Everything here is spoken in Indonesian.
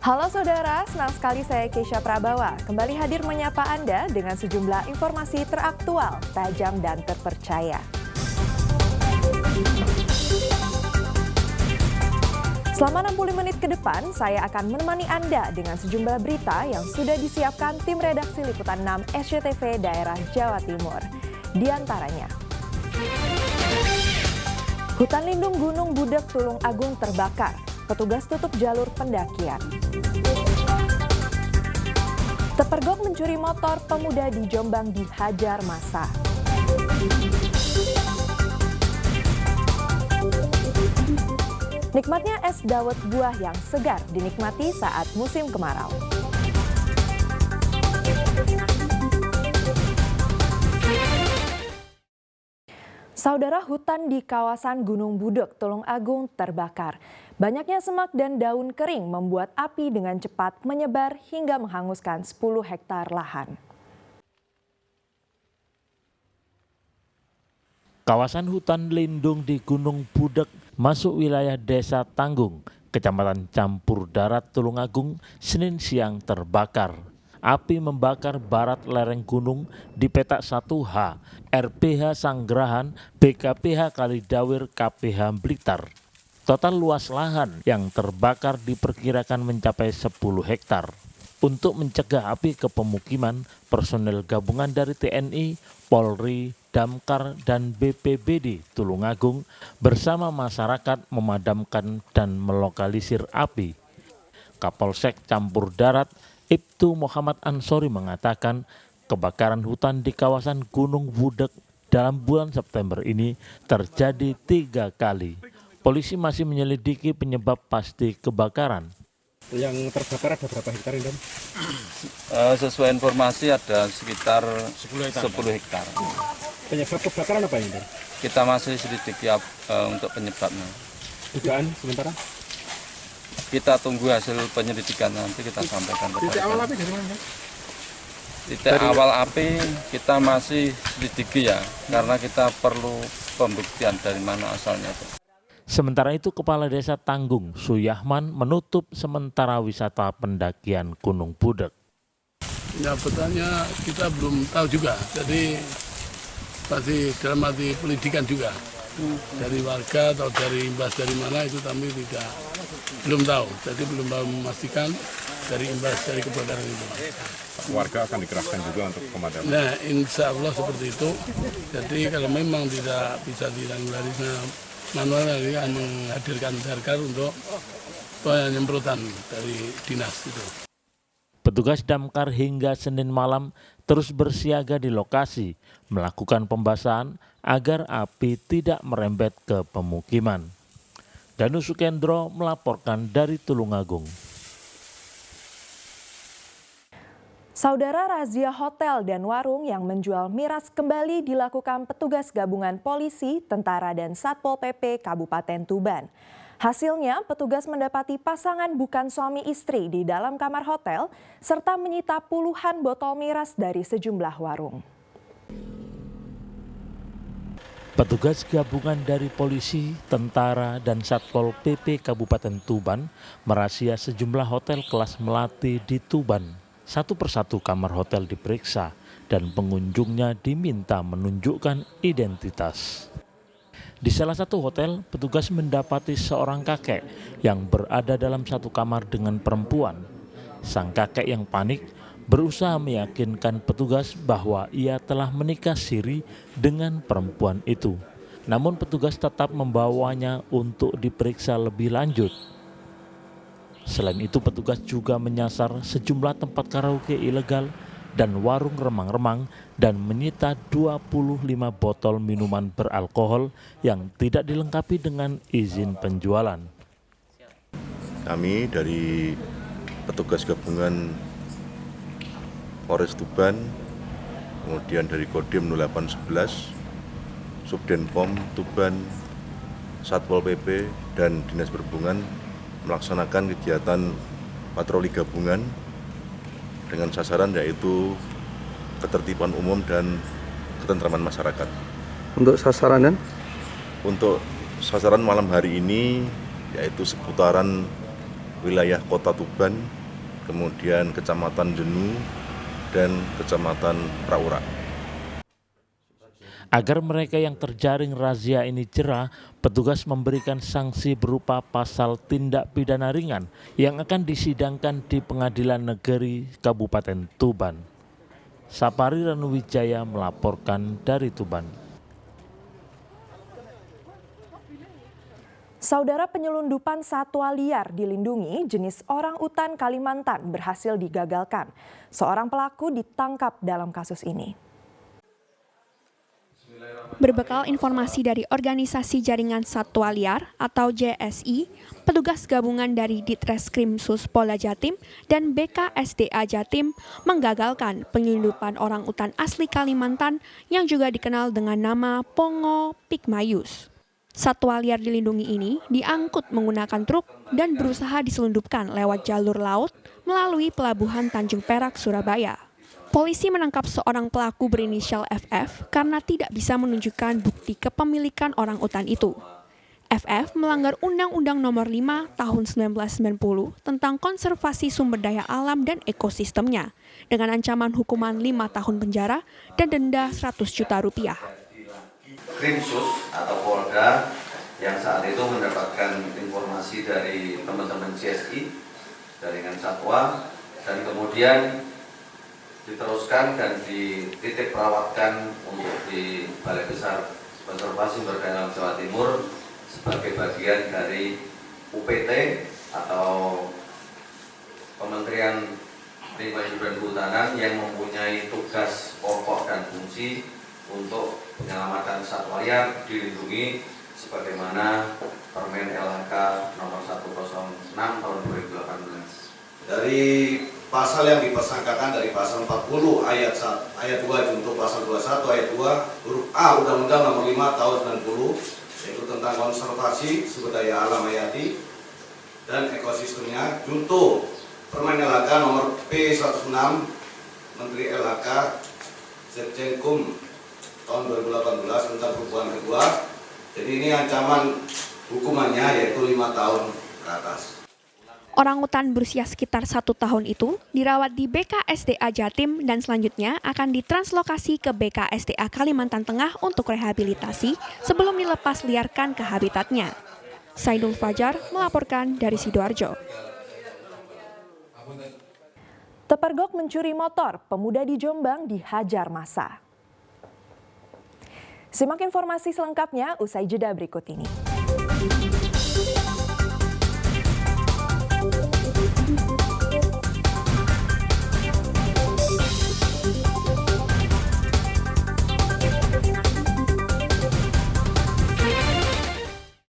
Halo saudara, senang sekali saya Keisha Prabawa kembali hadir menyapa Anda dengan sejumlah informasi teraktual, tajam dan terpercaya. Selama 60 menit ke depan, saya akan menemani Anda dengan sejumlah berita yang sudah disiapkan tim redaksi Liputan 6 SCTV daerah Jawa Timur. Di antaranya, hutan lindung Gunung Budek Tulung Agung terbakar. Petugas tutup jalur pendakian. Tepergok mencuri motor pemuda di Jombang dihajar massa. Nikmatnya es dawet buah yang segar dinikmati saat musim kemarau. Saudara, hutan di kawasan Gunung Budek Tulung Agung terbakar. Banyaknya semak dan daun kering membuat api dengan cepat menyebar hingga menghanguskan 10 hektar lahan. Kawasan hutan lindung di Gunung Budek masuk wilayah Desa Tanggung, Kecamatan Campur Darat Tulung Agung, Senin siang terbakar. Api membakar barat lereng gunung di petak 1H, RPH Sanggerahan, BKPH Kalidawir, KPH Blitar. Total luas lahan yang terbakar diperkirakan mencapai 10 hektar. Untuk mencegah api ke pemukiman, personel gabungan dari TNI, Polri, Damkar, dan BPBD Tulungagung bersama masyarakat memadamkan dan melokalisir api. Kapolsek Campur Darat, Ibtu Muhammad Ansori mengatakan kebakaran hutan di kawasan Gunung Budek dalam bulan September ini terjadi 3 kali. Polisi masih menyelidiki penyebab pasti kebakaran. Yang terbakar ada berapa hektar ini? Sesuai informasi ada sekitar 10 hektar. Penyebab kebakaran apa ini? Kita masih selidiki untuk penyebabnya. Dugaan sementara? Kita tunggu hasil penyelidikan, nanti kita sampaikan kepada Titik awal api dari mana? Titik awal api kita masih selidiki ya, karena kita perlu pembuktian dari mana asalnya. Sementara itu, Kepala Desa Tanggung, Suyahman, menutup sementara wisata pendakian Gunung Budek. Ya, betulnya kita belum tahu juga, jadi masih dalam arti pendidikan juga. Dari warga atau dari imbas dari mana itu kami belum tahu, jadi belum memastikan dari imbas dari kebakaran itu. Warga akan dikerahkan juga untuk pemadaman. Nah, insya Allah seperti itu. Jadi kalau memang tidak bisa ditanggulangi manual, akan menghadirkan darkar untuk penyemprotan dari dinas itu. Petugas damkar hingga Senin malam terus bersiaga di lokasi, melakukan pembasahan agar api tidak merembet ke pemukiman. Danu Sukendro melaporkan dari Tulungagung. Saudara, razia hotel dan warung yang menjual miras kembali dilakukan petugas gabungan polisi, tentara dan Satpol PP Kabupaten Tuban. Hasilnya, petugas mendapati pasangan bukan suami istri di dalam kamar hotel serta menyita puluhan botol miras dari sejumlah warung. Petugas gabungan dari polisi, tentara, dan Satpol PP Kabupaten Tuban merazia sejumlah hotel kelas melati di Tuban. Satu persatu kamar hotel diperiksa dan pengunjungnya diminta menunjukkan identitas. Di salah satu hotel, petugas mendapati seorang kakek yang berada dalam satu kamar dengan perempuan. Sang kakek yang panik berusaha meyakinkan petugas bahwa ia telah menikah siri dengan perempuan itu. Namun petugas tetap membawanya untuk diperiksa lebih lanjut. Selain itu, petugas juga menyasar sejumlah tempat karaoke ilegal dan warung remang-remang dan menyita 25 botol minuman beralkohol yang tidak dilengkapi dengan izin penjualan. Kami dari petugas gabungan Polres Tuban, kemudian dari Kodim 0811, Subdenpom Tuban, Satpol PP, dan Dinas Perhubungan melaksanakan kegiatan patroli gabungan dengan sasaran yaitu ketertiban umum dan ketentraman masyarakat. Untuk sasaran? Untuk sasaran malam hari ini yaitu seputaran wilayah Kota Tuban, kemudian Kecamatan Jenu, dan Kecamatan Praura. Agar mereka yang terjaring razia ini jera, petugas memberikan sanksi berupa pasal tindak pidana ringan yang akan disidangkan di Pengadilan Negeri Kabupaten Tuban. Sapari Ranuwijaya melaporkan dari Tuban. Saudara, penyelundupan satwa liar dilindungi jenis orang utan Kalimantan berhasil digagalkan. Seorang pelaku ditangkap dalam kasus ini. Berbekal informasi dari Organisasi Jaringan Satwa Liar atau JSI, petugas gabungan dari Ditreskrimsus Polda Jatim dan BKSDA Jatim menggagalkan penyelundupan orang utan asli Kalimantan yang juga dikenal dengan nama Pongo pygmaeus. Satwa liar dilindungi ini diangkut menggunakan truk dan berusaha diselundupkan lewat jalur laut melalui Pelabuhan Tanjung Perak, Surabaya. Polisi menangkap seorang pelaku berinisial FF karena tidak bisa menunjukkan bukti kepemilikan orang utan itu. FF melanggar Undang-Undang Nomor 5 Tahun 1990 tentang konservasi sumber daya alam dan ekosistemnya dengan ancaman hukuman 5 tahun penjara dan denda 100 juta rupiah. Krimsus atau Polda yang saat itu mendapatkan informasi dari teman-teman CSI, Jaringan Satwa, dan kemudian diteruskan dan dititik perawatkan untuk di Balai Besar Konservasi Sumber Daya Alam Jawa Timur sebagai bagian dari UPT atau Kementerian Lingkungan Hidup dan Kehutanan yang mempunyai tugas pokok dan fungsi untuk penyelamatan satwa liar dilindungi sebagaimana Permen LHK nomor 106 tahun 2018. Dari pasal yang dipersangkakan dari pasal 40 ayat 2 junto pasal 21 ayat 2 huruf A Undang-Undang Nomor 5 Tahun 90 yaitu tentang konservasi sumber daya alam hayati dan ekosistemnya, junto Permen LHK nomor P106 Menteri LHK Sekjenkum tahun 2018 tentang perubahan kedua. Jadi ini ancaman hukumannya yaitu 5 tahun ke atas. Orangutan berusia sekitar 1 tahun itu dirawat di BKSDA Jatim dan selanjutnya akan ditranslokasi ke BKSDA Kalimantan Tengah untuk rehabilitasi sebelum dilepas liarkan ke habitatnya. Saidul Fajar melaporkan dari Sidoarjo. Tepergok mencuri motor, pemuda di Jombang dihajar massa. Simak informasi selengkapnya usai jeda berikut ini.